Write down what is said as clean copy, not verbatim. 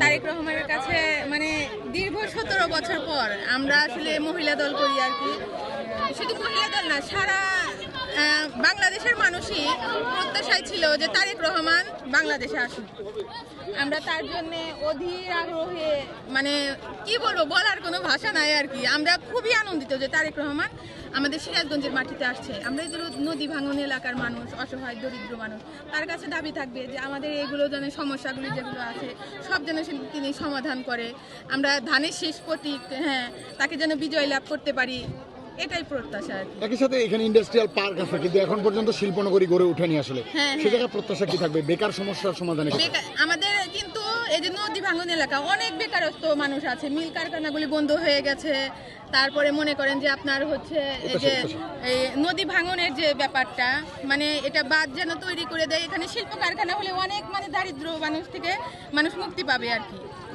তারেক রহমানের কাছে মানে দীর্ঘ 17 বছর পর আমরা আসলে মহিলা দল করি আর কি। শুধু মহিলা দল না, সারা বাংলাদেশের মানুষই প্রত্যাশায় ছিল যে তারেক রহমান বাংলাদেশে আসুন। আমরা তার জন্য অধীর আগ্রহে মানে কি বলবো, বলার কোনো ভাষা নাই আর কি। আমরা খুবই আনন্দিত যে তারেক রহমান আমাদের সিরাজগঞ্জের মাটিতে আসছে। আমরা এই যে নদী ভাঙন এলাকার মানুষ, অসহায় দরিদ্র মানুষ, তার কাছে দাবি থাকবে যে আমাদের এগুলো যেন সমস্যাগুলি যেগুলো আছে সব যেন তিনি সমাধান করে। আমরা ধানের শেষ প্রতীক, হ্যাঁ, তাকে যেন বিজয় লাভ করতে পারি, এটাই প্রত্যাশা আর কি। একই সাথে এখানে ইন্ডাস্ট্রিয়াল পার্ক আছে, কিন্তু এখন পর্যন্ত শিল্পনগরী গড়ে ওঠেনি আসলে। সে জায়গায় প্রত্যাশা কি থাকবে বেকার সমস্যার সমাধানে? আমাদের কিন্তু এই যে নদী ভাঙন এলাকা অনেক বেকারত্ব মানুষ আছে, মিল কারখানাগুলি বন্ধ হয়ে গেছে। তারপরে মনে করেন যে আপনার হচ্ছে এই যে এই নদী ভাঙনের যে ব্যাপারটা, মানে এটা বাদ যেন তৈরি করে দেয়। এখানে শিল্প কারখানা হলে অনেক মানে দারিদ্র মানুষ থেকে মানুষ মুক্তি পাবে আর কি।